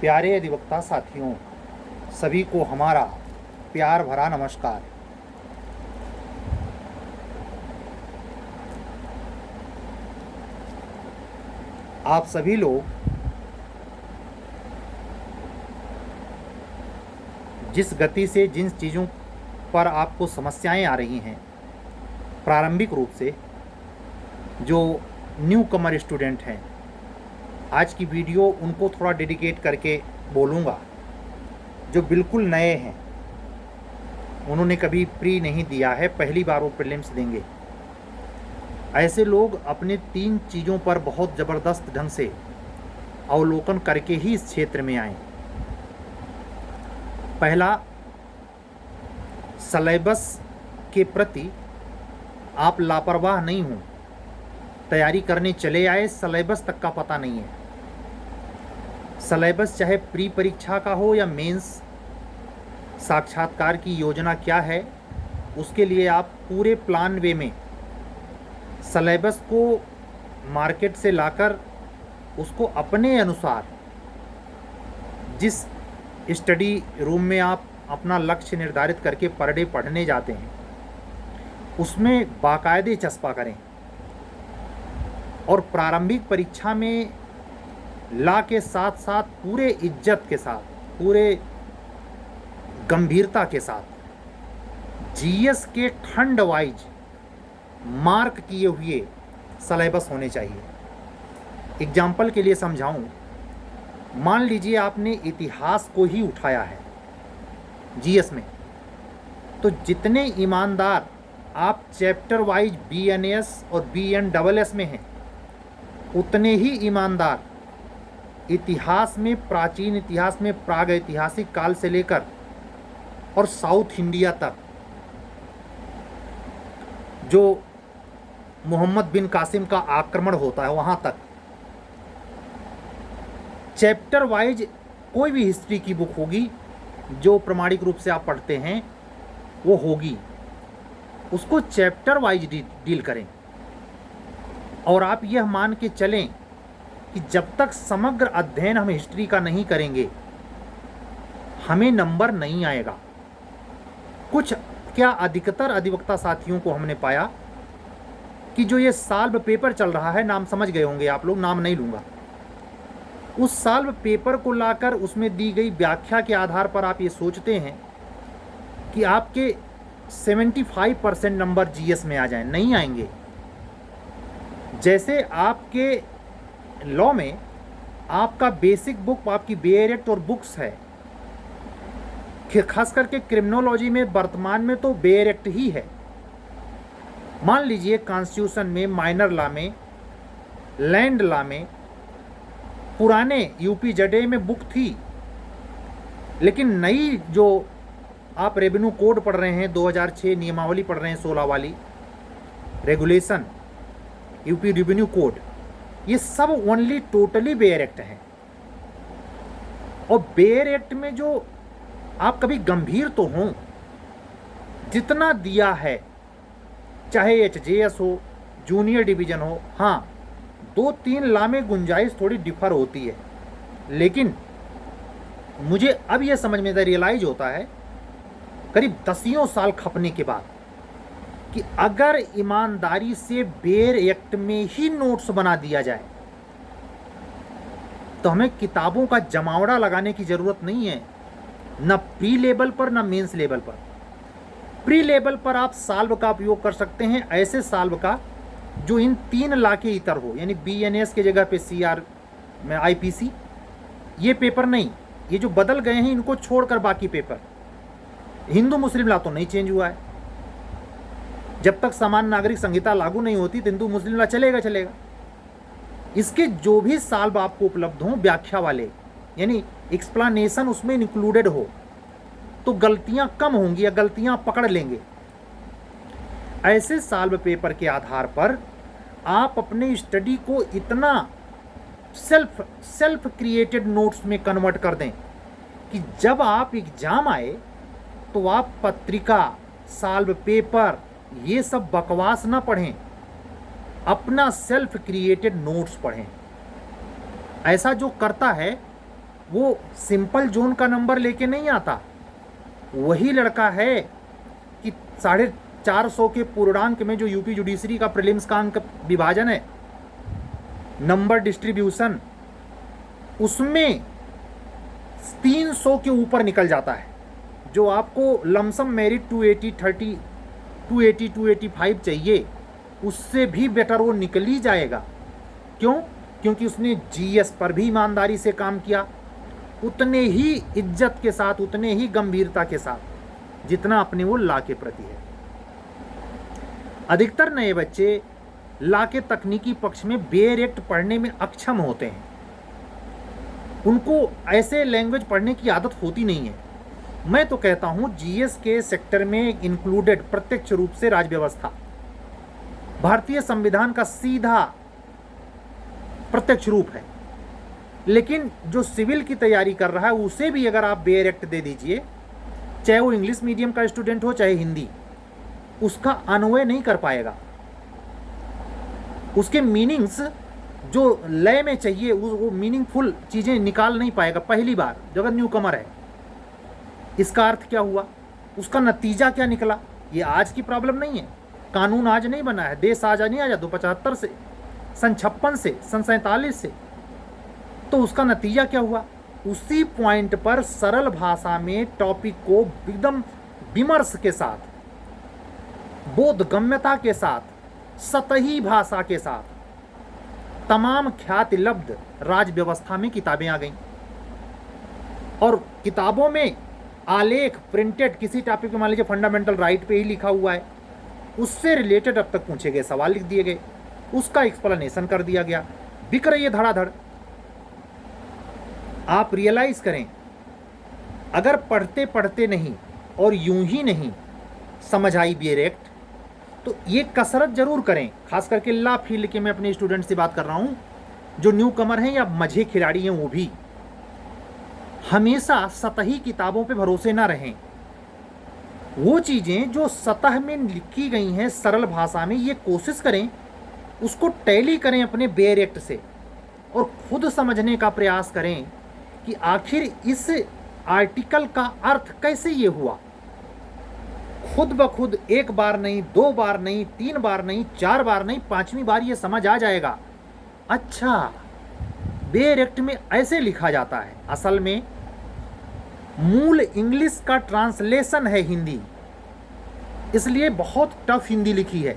प्यारे अधिवक्ता साथियों, सभी को हमारा प्यार भरा नमस्कार। आप सभी लोग जिस गति से जिन चीज़ों पर आपको समस्याएं आ रही हैं, प्रारंभिक रूप से जो न्यू कमर स्टूडेंट हैं, आज की वीडियो उनको थोड़ा डेडिकेट करके बोलूँगा। जो बिल्कुल नए हैं, उन्होंने कभी प्री नहीं दिया है, पहली बार वो प्रीलिम्स देंगे, ऐसे लोग अपने 3 चीज़ों पर बहुत ज़बरदस्त ढंग से अवलोकन करके ही इस क्षेत्र में आएँ। पहला, सिलेबस के प्रति आप लापरवाह नहीं हों। तैयारी करने चले आए, सिलेबस तक का पता नहीं है। सिलेबस चाहे प्री परीक्षा का हो या मेंस साक्षात्कार की योजना क्या है, उसके लिए आप पूरे प्लान वे में सिलेबस को मार्केट से लाकर उसको अपने अनुसार जिस स्टडी रूम में आप अपना लक्ष्य निर्धारित करके पर डे पढ़ने जाते हैं, उसमें बाकायदे चस्पा करें और प्रारंभिक परीक्षा में ला के साथ साथ पूरे इज्जत के साथ, पूरे गंभीरता के साथ जीएस के खंड वाइज मार्क किए हुए सिलेबस होने चाहिए। एग्जाम्पल के लिए समझाऊं, मान लीजिए आपने इतिहास को ही उठाया है जीएस में, तो जितने ईमानदार आप चैप्टर वाइज बीएनएस और बीएनडबलएस में हैं, उतने ही ईमानदार इतिहास में, प्राचीन इतिहास में, प्राग ऐतिहासिक काल से लेकर और साउथ इंडिया तक जो मोहम्मद बिन कासिम का आक्रमण होता है वहाँ तक चैप्टर वाइज कोई भी हिस्ट्री की बुक होगी जो प्रमाणिक रूप से आप पढ़ते हैं, वो होगी, उसको चैप्टर वाइज डील करें। और आप यह मान के चलें कि जब तक समग्र अध्ययन हम हिस्ट्री का नहीं करेंगे, हमें नंबर नहीं आएगा। कुछ क्या अधिकतर अधिवक्ता साथियों को हमने पाया कि जो ये साल्व पेपर चल रहा है, नाम समझ गए होंगे आप लोग, नाम नहीं लूँगा, उस साल्व पेपर को लाकर उसमें दी गई व्याख्या के आधार पर आप ये सोचते हैं कि आपके 75% नंबर जीएस में आ जाएं। नहीं आएंगे। जैसे आपके लॉ में आपका बेसिक बुक, आपकी बेयर एक्ट और बुक्स है, खास करके क्रिमिनोलॉजी में वर्तमान में तो बेयर एक्ट ही है। मान लीजिए कॉन्स्टिट्यूशन में, माइनर लॉ में, लैंड लॉ में, पुराने यूपी जडे में बुक थी, लेकिन नई जो आप रेवेन्यू कोड पढ़ रहे हैं, 2006 नियमावली पढ़ रहे हैं, 16 वाली रेगुलेशन, यूपी रेवेन्यू कोड, ये सब ओनली टोटली बेयर एक्ट है। और बेयर एक्ट में जो आप कभी गंभीर तो हों, जितना दिया है, चाहे एचजेएस हो, जूनियर डिवीजन हो, हाँ 2-3 लॉ में गुंजाइश थोड़ी डिफर होती है, लेकिन मुझे अब यह समझ में रियलाइज होता है करीब 10 साल खपने के बाद कि अगर ईमानदारी से बेयर एक्ट में ही नोट्स बना दिया जाए तो हमें किताबों का जमावड़ा लगाने की ज़रूरत नहीं है, न प्री लेवल पर न मेंस लेवल पर। प्री लेवल पर आप साल्व का उपयोग कर सकते हैं, ऐसे साल्व का जो इन 3 लॉ के इतर हो, यानी बीएनएस के जगह पे सीआर में आईपीसी, ये पेपर नहीं, ये जो बदल गए हैं इनको छोड़कर बाकी पेपर। हिंदू मुस्लिम लॉ तो नहीं चेंज हुआ है, जब तक समान नागरिक संहिता लागू नहीं होती तो हिंदू मुस्लिम लॉ चलेगा। इसके जो भी साल्व आपको उपलब्ध हों व्याख्या वाले, यानी एक्सप्लेनेशन उसमें इंक्लूडेड हो, तो गलतियां कम होंगी या गलतियां पकड़ लेंगे। ऐसे साल्व पेपर के आधार पर आप अपने स्टडी को इतना सेल्फ क्रिएटेड नोट्स में कन्वर्ट कर दें कि जब आप एग्जाम आए तो आप पत्रिका, साल्व पेपर, ये सब बकवास ना पढ़ें, अपना सेल्फ क्रिएटेड नोट्स पढ़ें। ऐसा जो करता है वो सिंपल जोन का नंबर लेके नहीं आता, वही लड़का है कि 450 के पूर्णांक में जो यूपी जुडिशरी का प्रीलिम्स का अंक विभाजन है, नंबर डिस्ट्रीब्यूशन, उसमें 300 के ऊपर निकल जाता है। जो आपको लमसम मेरिट 280, 30, 280, 285 चाहिए, उससे भी बेटर वो निकल ही जाएगा। क्यों? क्योंकि उसने जीएस पर भी ईमानदारी से काम किया, उतने ही इज्जत के साथ, उतने ही गंभीरता के साथ जितना अपने वो लॉ के प्रति है। अधिकतर नए बच्चे लॉ के तकनीकी पक्ष में बेयर एक्ट पढ़ने में अक्षम होते हैं, उनको ऐसे लैंग्वेज पढ़ने की आदत होती नहीं है। मैं तो कहता हूं जीएस के सेक्टर में इंक्लूडेड प्रत्यक्ष रूप से राज्य व्यवस्था भारतीय संविधान का सीधा प्रत्यक्ष रूप है, लेकिन जो सिविल की तैयारी कर रहा है उसे भी अगर आप बेयर एक्ट दे दीजिए, चाहे वो इंग्लिश मीडियम का स्टूडेंट हो चाहे हिंदी, उसका अन्वय नहीं कर पाएगा। उसके मीनिंग्स जो लय में चाहिए वो मीनिंगफुल चीज़ें निकाल नहीं पाएगा पहली बार जब न्यू कमर है। इसका अर्थ क्या हुआ, उसका नतीजा क्या निकला? ये आज की प्रॉब्लम नहीं है, कानून आज नहीं बना है, देश आज नहीं आया 275 से, सन 56 से, सन 47 से। तो उसका नतीजा क्या हुआ? उसी पॉइंट पर सरल भाषा में टॉपिक को एकदम विमर्श के साथ, बोधगम्यता के साथ, सतही भाषा के साथ तमाम ख्याति लब्ध राज व्यवस्था में किताबें आ गईं, और किताबों में आलेख प्रिंटेड किसी टॉपिक में मान लीजिए फंडामेंटल राइट पे ही लिखा हुआ है, उससे रिलेटेड अब तक पूछे गए सवाल लिख दिए गए, उसका एक्सप्लेनेशन कर दिया गया, बिक रही है धड़ाधड़। आप रियलाइज करें, अगर पढ़ते पढ़ते नहीं और यूं ही नहीं समझ आई बेयर एक्ट, तो ये कसरत जरूर करें। खास करके लॉ फील्ड के मैं अपने स्टूडेंट से बात कर रहा हूं, जो न्यू कमर हैं या मझे खिलाड़ी हैं, वो भी हमेशा सतही किताबों पे भरोसे ना रहें। वो चीज़ें जो सतह में लिखी गई हैं सरल भाषा में, ये कोशिश करें उसको टैली करें अपने बेयर एक्ट से, और खुद समझने का प्रयास करें कि आखिर इस आर्टिकल का अर्थ कैसे ये हुआ। खुद ब खुद एक बार नहीं, 2 बार नहीं, 3 बार नहीं, 4 बार नहीं, 5वीं बार ये समझ आ जाएगा, अच्छा बेयर एक्ट में ऐसे लिखा जाता है। असल में मूल इंग्लिश का ट्रांसलेशन है हिंदी, इसलिए बहुत टफ हिंदी लिखी है।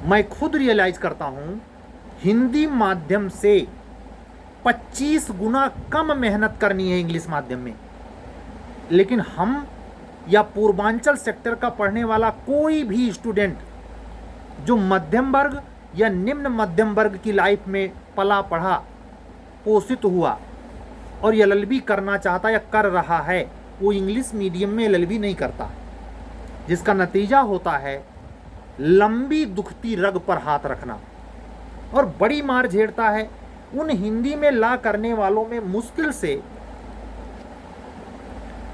मैं खुद रियलाइज करता हूं हिंदी माध्यम से 25 गुना कम मेहनत करनी है इंग्लिश माध्यम में, लेकिन हम या पूर्वांचल सेक्टर का पढ़ने वाला कोई भी स्टूडेंट जो मध्यम वर्ग या निम्न मध्यम वर्ग की लाइफ में पला पढ़ा पोषित हुआ और एलएलबी करना चाहता या कर रहा है, वो इंग्लिश मीडियम में एलएलबी नहीं करता, जिसका नतीजा होता है लंबी दुखती रग पर हाथ रखना, और बड़ी मार झेलता है। उन हिंदी में लॉ करने वालों में मुश्किल से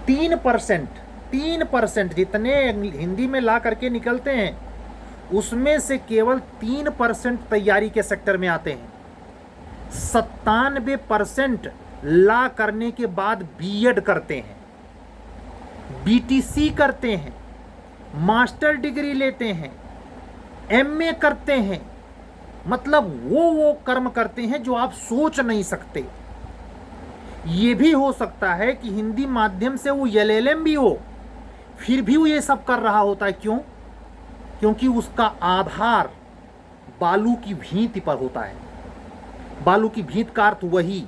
3% जितने हिंदी में लॉ करके निकलते हैं, उसमें से केवल 3% तैयारी के सेक्टर में आते हैं। 97% लॉ करने के बाद बीएड करते हैं, बीटीसी करते हैं, मास्टर डिग्री लेते हैं, एमए करते हैं, मतलब वो कर्म करते हैं जो आप सोच नहीं सकते। ये भी हो सकता है कि हिंदी माध्यम से वो एलएलएम भी हो, फिर भी वो ये सब कर रहा होता है। क्यों? क्योंकि उसका आधार बालू की भींत पर होता है। बालू की भींत का अर्थ वही,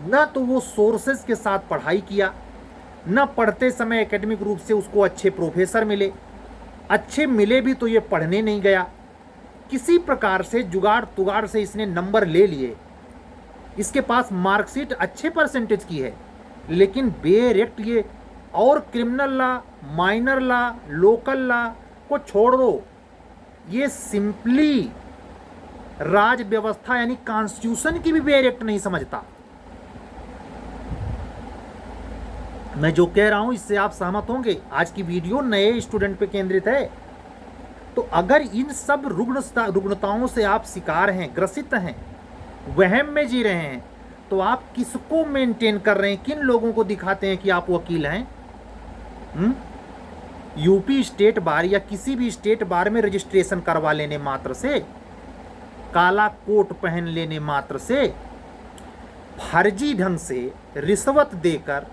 न तो वो सोर्सेज के साथ पढ़ाई किया, न पढ़ते समय एकेडमिक रूप से उसको अच्छे प्रोफेसर मिले, अच्छे मिले भी तो ये पढ़ने नहीं गया, किसी प्रकार से जुगाड़ तुगाड़ से इसने नंबर ले लिए, इसके पास मार्कशीट अच्छे परसेंटेज की है, लेकिन बेयर एक्ट ये और criminal law, minor law, local law को छोड़ दो, ये सिंपली राज व्यवस्था यानी कॉन्स्टिट्यूशन की भी बेयर एक्ट नहीं समझता। मैं जो कह रहा हूं इससे आप सहमत होंगे। आज की वीडियो नए स्टूडेंट पे केंद्रित है, तो अगर इन सब रुग्णताओं से आप शिकार हैं, ग्रसित हैं, वहम में जी रहे हैं, तो आप किसको मेंटेन कर रहे हैं, किन लोगों को दिखाते हैं कि आप वकील हैं? यूपी स्टेट बार या किसी भी स्टेट बार में रजिस्ट्रेशन करवा लेने मात्र से, काला कोट पहन लेने मात्र से, फर्जी ढंग से रिश्वत देकर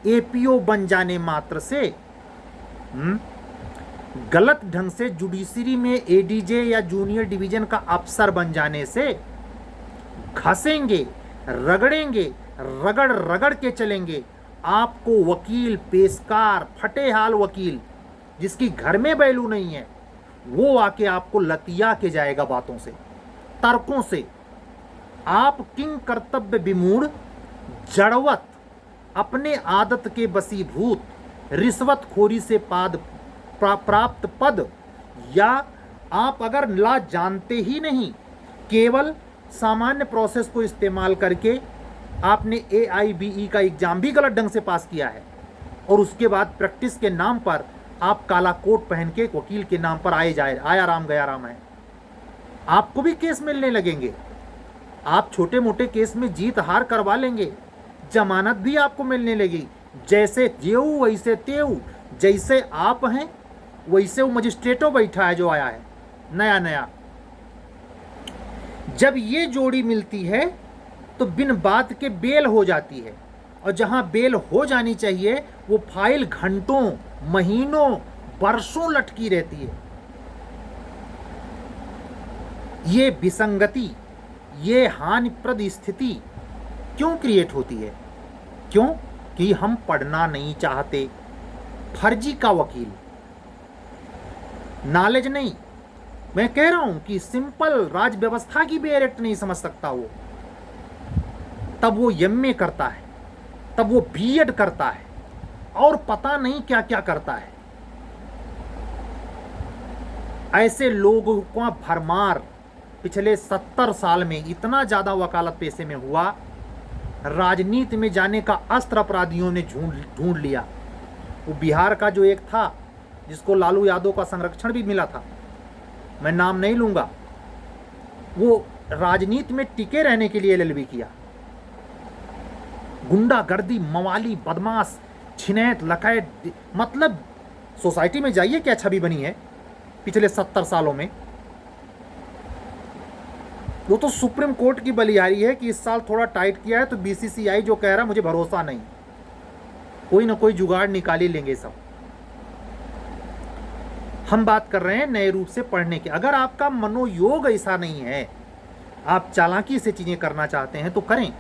एपीओ बन जाने मात्र से, गलत ढंग से जुडिशरी में एडीजे या जूनियर डिवीजन का अफसर बन जाने से, घसेंगे, रगड़ेंगे, रगड़ रगड़ के चलेंगे, आपको वकील, पेशकार, फटेहाल वकील जिसकी घर में वैल्यू नहीं है, वो आके आपको लतिया के जाएगा बातों से, तर्कों से। आप किंग कर्तव्य विमूढ़, जड़वत, अपने आदत के बसीभूत, रिश्वतखोरी से प्राप्त पद, या आप अगर ला जानते ही नहीं, केवल सामान्य प्रोसेस को इस्तेमाल करके आपने AIBE का एग्जाम भी गलत ढंग से पास किया है, और उसके बाद प्रैक्टिस के नाम पर आप काला कोट पहन के वकील के नाम पर आया राम गया राम है, आपको भी केस मिलने लगेंगे। आप छोटे मोटे केस में जीत हार करवा लेंगे, जमानत भी आपको मिलने लगी। जैसे जेऊ वैसे तेऊ, जैसे आप हैं वैसे वो मजिस्ट्रेटो बैठा है जो आया है नया नया। जब ये जोड़ी मिलती है तो बिन बात के बेल हो जाती है, और जहां बेल हो जानी चाहिए वो फाइल घंटों, महीनों, वर्षों लटकी रहती है। ये विसंगति, ये हानिप्रद स्थिति क्यों क्रिएट होती है? क्यों? कि हम पढ़ना नहीं चाहते। फर्जी का वकील, नॉलेज नहीं, मैं कह रहा हूं कि सिंपल राज व्यवस्था की भी एक्ट नहीं समझ सकता वो, तब वो एमए करता है, तब वो बीएड करता है, और पता नहीं क्या क्या करता है। ऐसे लोगों का भरमार पिछले 70 साल में इतना ज्यादा वकालत पेशे में हुआ, राजनीति में जाने का अस्त्र अपराधियों ने ढूंढ लिया। वो बिहार का जो एक था जिसको लालू यादव का संरक्षण भी मिला था, मैं नाम नहीं लूंगा, वो राजनीति में टिके रहने के लिए LLB किया। गुंडागर्दी, मवाली, बदमाश, छिनैत, लकैत, मतलब सोसाइटी में जाइए क्या छवि बनी है पिछले 70 सालों में। वो तो सुप्रीम कोर्ट की बलिहारी है कि इस साल थोड़ा टाइट किया है, तो BCCI जो कह रहा है मुझे भरोसा नहीं, कोई ना कोई जुगाड़ निकाल ही लेंगे सब। हम बात कर रहे हैं नए रूप से पढ़ने की। अगर आपका मनोयोग ऐसा नहीं है, आप चालाकी से चीजें करना चाहते हैं तो करें,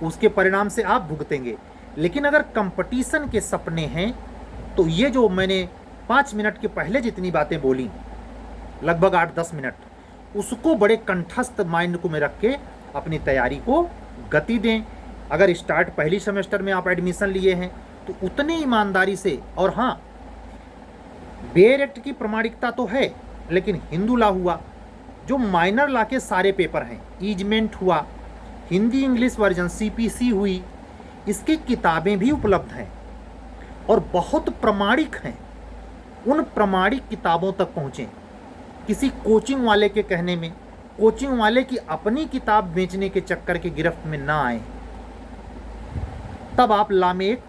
उसके परिणाम से आप भुगतेंगे। लेकिन अगर कंपटीशन के सपने हैं तो ये जो मैंने 5 मिनट के पहले जितनी बातें बोली, लगभग 8-10 मिनट, उसको बड़े कंठस्थ माइंड को में रख के अपनी तैयारी को गति दें। अगर स्टार्ट पहली सेमेस्टर में आप एडमिशन लिए हैं तो उतनी ईमानदारी से, और हाँ, बेयर एक्ट की प्रमाणिकता तो है, लेकिन हिंदू लॉ हुआ, जो माइनर लॉ के सारे पेपर हैं, ईजमेंट हुआ, हिंदी इंग्लिश वर्जन CPC हुई, इसकी किताबें भी उपलब्ध हैं और बहुत प्रमाणिक हैं। उन प्रमाणिक किताबों तक पहुँचें, किसी कोचिंग वाले के कहने में, कोचिंग वाले की अपनी किताब बेचने के चक्कर के गिरफ्त में ना आए, तब आप लॉ में एक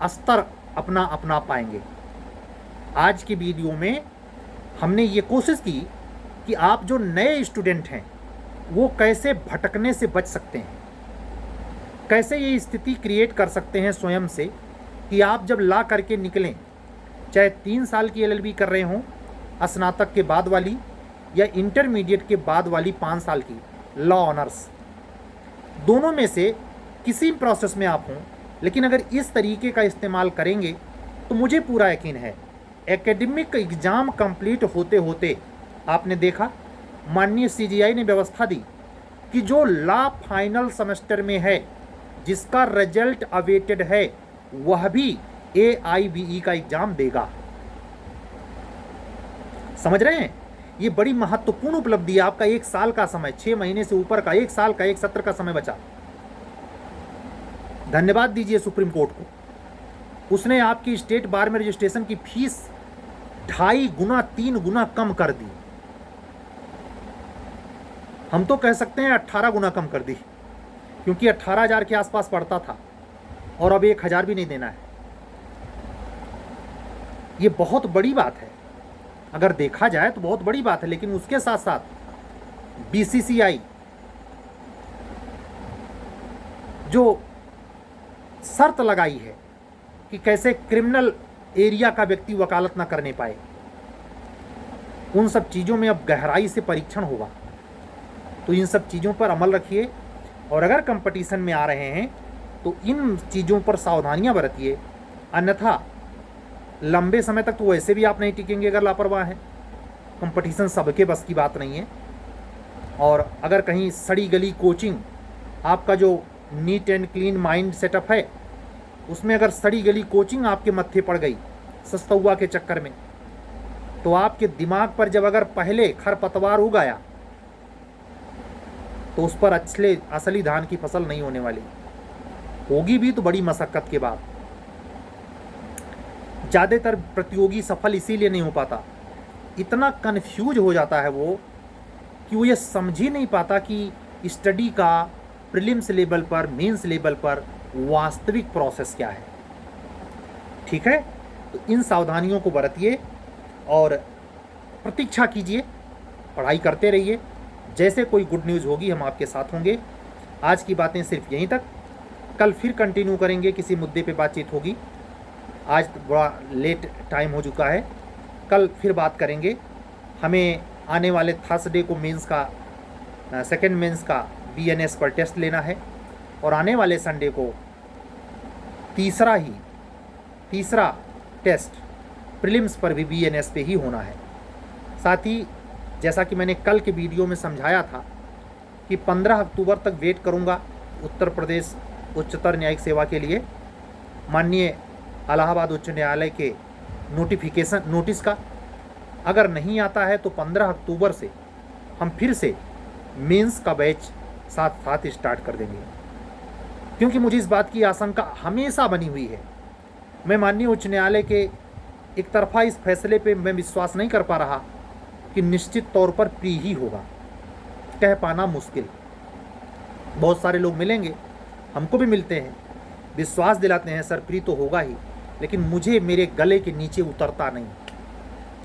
स्तर अपना पाएंगे। आज की वीडियो में हमने ये कोशिश की कि आप जो नए स्टूडेंट हैं वो कैसे भटकने से बच सकते हैं, कैसे ये स्थिति क्रिएट कर सकते हैं स्वयं से कि आप जब लॉ करके निकलें, चाहे 3 साल की LLB कर रहे हों, स्नातक के बाद वाली, या इंटरमीडिएट के बाद वाली 5 साल की लॉ ऑनर्स, दोनों में से किसी प्रोसेस में आप हों, लेकिन अगर इस तरीके का इस्तेमाल करेंगे तो मुझे पूरा यकीन है एकेडमिक एग्ज़ाम कंप्लीट होते होते, आपने देखा माननीय CGI ने व्यवस्था दी कि जो लॉ फाइनल सेमेस्टर में है, जिसका रिजल्ट अवेटेड है, वह भी AIBE का एग्ज़ाम देगा। समझ रहे हैं? ये बड़ी महत्वपूर्ण उपलब्धि है। आपका 1 साल का समय, 6 महीने से ऊपर का 1 साल का, 1 सत्र का समय बचा। धन्यवाद दीजिए सुप्रीम कोर्ट को, उसने आपकी स्टेट बार में रजिस्ट्रेशन की फीस 2.5 गुना 3 गुना कम कर दी। हम तो कह सकते हैं 18 गुना कम कर दी, क्योंकि 18,000 के आसपास पड़ता था और अब 1,000 भी नहीं देना है। ये बहुत बड़ी बात है, अगर देखा जाए तो बहुत बड़ी बात है। लेकिन उसके साथ साथ बीसीसीआई जो शर्त लगाई है कि कैसे क्रिमिनल एरिया का व्यक्ति वकालत ना करने पाए, उन सब चीज़ों में अब गहराई से परीक्षण होगा। तो इन सब चीज़ों पर अमल रखिए और अगर कंपटीशन में आ रहे हैं तो इन चीज़ों पर सावधानियां बरतिए, अन्यथा लंबे समय तक तो वैसे भी आप नहीं टिकेंगे अगर लापरवाह हैं। कंपटीशन सबके बस की बात नहीं है। और अगर कहीं सड़ी गली कोचिंग, आपका जो neat and clean mind setup है उसमें अगर सड़ी गली कोचिंग आपके मत्थे पड़ गई सस्तुआ के चक्कर में, तो आपके दिमाग पर जब अगर पहले खरपतवार उग आया तो उस पर असली धान की फसल नहीं होने वाली, होगी भी तो बड़ी मशक्कत के बाद। ज़्यादातर प्रतियोगी सफल इसीलिए नहीं हो पाता, इतना कन्फ्यूज हो जाता है वो कि वो ये समझ ही नहीं पाता कि स्टडी का प्रीलिम्स लेवल पर, मेंस लेवल पर वास्तविक प्रोसेस क्या है। ठीक है, तो इन सावधानियों को बरतिए और प्रतीक्षा कीजिए, पढ़ाई करते रहिए। जैसे कोई गुड न्यूज़ होगी हम आपके साथ होंगे। आज की बातें सिर्फ यहीं तक, कल फिर कंटिन्यू करेंगे, किसी मुद्दे पे बातचीत होगी। आज बड़ा लेट टाइम हो चुका है, कल फिर बात करेंगे। हमें आने वाले थर्सडे को मेंस का सेकंड मेंस का बीएनएस पर टेस्ट लेना है और आने वाले संडे को तीसरा टेस्ट प्रीलिम्स पर भी बीएनएस पे ही होना है। साथ ही जैसा कि मैंने कल के वीडियो में समझाया था कि 15 अक्टूबर तक वेट करूंगा उत्तर प्रदेश उच्चतर न्यायिक सेवा के लिए माननीय इलाहाबाद उच्च न्यायालय के नोटिस का। अगर नहीं आता है तो 15 अक्टूबर से हम फिर से मेंस का बैच साथ साथ स्टार्ट कर देंगे, क्योंकि मुझे इस बात की आशंका हमेशा बनी हुई है। मैं माननीय उच्च न्यायालय के एक तरफा इस फैसले पे मैं विश्वास नहीं कर पा रहा कि निश्चित तौर पर प्री ही होगा। कह पाना मुश्किल, बहुत सारे लोग मिलेंगे, हमको भी मिलते हैं, विश्वास दिलाते हैं सर प्री तो होगा ही, लेकिन मुझे मेरे गले के नीचे उतरता नहीं।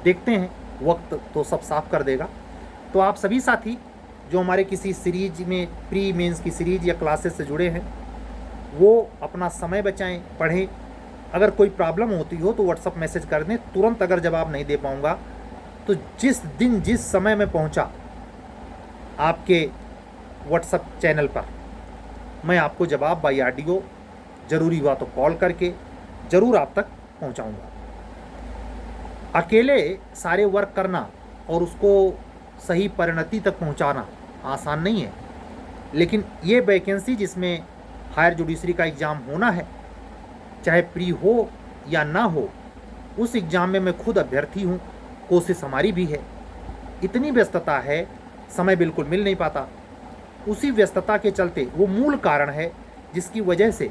देखते हैं, वक्त तो सब साफ कर देगा। तो आप सभी साथी जो हमारे किसी सीरीज में प्री मेंस की सीरीज या क्लासेस से जुड़े हैं वो अपना समय बचाएं, पढ़ें। अगर कोई प्रॉब्लम होती हो तो व्हाट्सअप मैसेज कर दें, तुरंत अगर जवाब नहीं दे पाऊँगा तो जिस दिन जिस समय में पहुँचा आपके व्हाट्सअप चैनल पर मैं आपको जवाब बाई ऑडियो, ज़रूरी हुआ तो कॉल करके ज़रूर आप तक पहुँचाऊँगा। अकेले सारे वर्क करना और उसको सही परिणति तक पहुँचाना आसान नहीं है, लेकिन ये वैकेंसी जिसमें हायर जुडिशरी का एग्ज़ाम होना है, चाहे प्री हो या ना हो, उस एग्ज़ाम में मैं खुद अभ्यर्थी हूँ, कोशिश हमारी भी है। इतनी व्यस्तता है, समय बिल्कुल मिल नहीं पाता। उसी व्यस्तता के चलते वो मूल कारण है जिसकी वजह से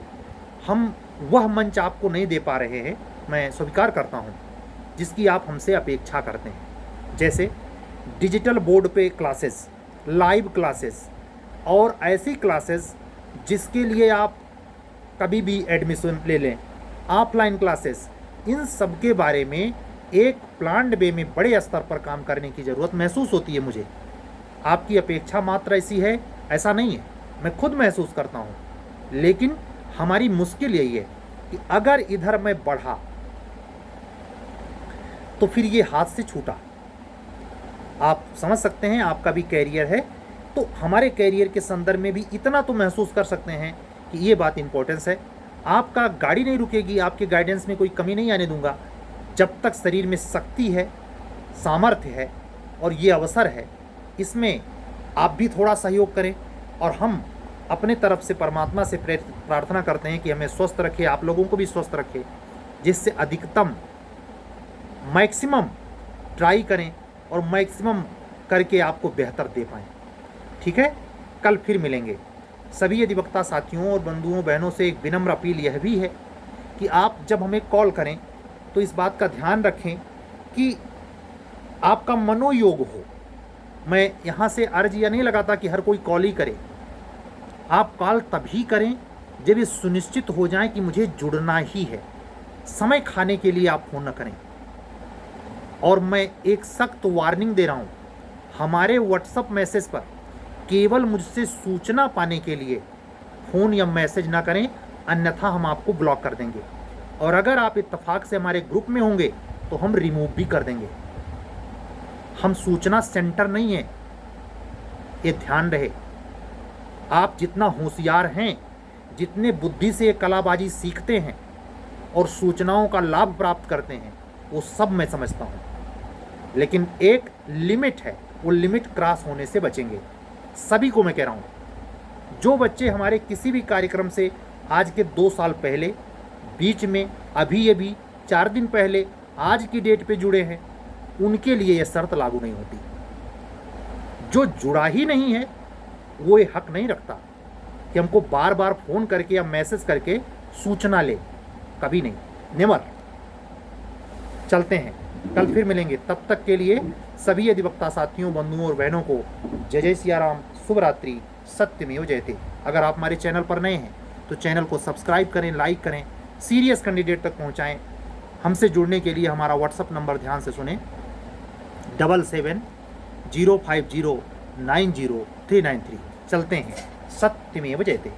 हम वह मंच आपको नहीं दे पा रहे हैं, मैं स्वीकार करता हूँ, जिसकी आप हमसे अपेक्षा करते हैं। जैसे डिजिटल बोर्ड पे क्लासेस, लाइव क्लासेस और ऐसी क्लासेस जिसके लिए आप कभी भी एडमिशन ले लें, ऑफलाइन क्लासेस, इन सब के बारे में एक प्लान्ड वे में बड़े स्तर पर काम करने की ज़रूरत महसूस होती है मुझे। आपकी अपेक्षा मात्र ऐसी है ऐसा नहीं है, मैं खुद महसूस करता हूँ, लेकिन हमारी मुश्किल यही है कि अगर इधर मैं बढ़ा तो फिर ये हाथ से छूटा। आप समझ सकते हैं, आपका भी कैरियर है, तो हमारे कैरियर के संदर्भ में भी इतना तो महसूस कर सकते हैं कि ये बात इंपॉर्टेंस है। आपका गाड़ी नहीं रुकेगी, आपके गाइडेंस में कोई कमी नहीं आने दूंगा जब तक शरीर में शक्ति है, सामर्थ्य है और ये अवसर है। इसमें आप भी थोड़ा सहयोग करें और हम अपने तरफ से परमात्मा से प्रार्थना करते हैं कि हमें स्वस्थ रखे, आप लोगों को भी स्वस्थ रखे, जिससे अधिकतम मैक्सिमम ट्राई करें और मैक्सिमम करके आपको बेहतर दे पाएँ। ठीक है, कल फिर मिलेंगे। सभी अधिवक्ता साथियों और बंधुओं बहनों से एक विनम्र अपील यह भी है कि आप जब हमें कॉल करें तो इस बात का ध्यान रखें कि आपका मनोयोग हो। मैं यहाँ से अर्ज यह नहीं लगाता कि हर कोई कॉल ही करे, आप कॉल तभी करें जब ये सुनिश्चित हो जाए कि मुझे जुड़ना ही है। समय खाने के लिए आप फ़ोन न करें। और मैं एक सख्त वार्निंग दे रहा हूँ, हमारे व्हाट्सएप मैसेज पर केवल मुझसे सूचना पाने के लिए फ़ोन या मैसेज ना करें, अन्यथा हम आपको ब्लॉक कर देंगे। और अगर आप इत्तेफाक से हमारे ग्रुप में होंगे तो हम रिमूव भी कर देंगे। हम सूचना सेंटर नहीं है, ये ध्यान रहे। आप जितना होशियार हैं, जितने बुद्धि से ये कलाबाजी सीखते हैं और सूचनाओं का लाभ प्राप्त करते हैं, वो सब मैं समझता हूँ, लेकिन एक लिमिट है, वो लिमिट क्रॉस होने से बचेंगे। सभी को मैं कह रहा हूँ, जो बच्चे हमारे किसी भी कार्यक्रम से आज के 2 साल पहले, बीच में, अभी 4 दिन पहले, आज की डेट पे जुड़े हैं, उनके लिए यह शर्त लागू नहीं होती। जो जुड़ा ही नहीं है वो ये हक नहीं रखता कि हमको बार बार फ़ोन करके या मैसेज करके सूचना ले, कभी नहीं, नेवर। चलते हैं, कल फिर मिलेंगे। तब तक के लिए सभी अधिवक्ता साथियों, बंधुओं और बहनों को जय जय सिया राम, शुभ रात्रि, सत्यमेव जयते। अगर आप हमारे चैनल पर नए हैं तो चैनल को सब्सक्राइब करें, लाइक करें, सीरियस कैंडिडेट तक पहुंचाएं। हमसे जुड़ने के लिए हमारा व्हाट्सअप नंबर ध्यान से सुने, 7705090393। चलते हैं, सत्यमेव जयते।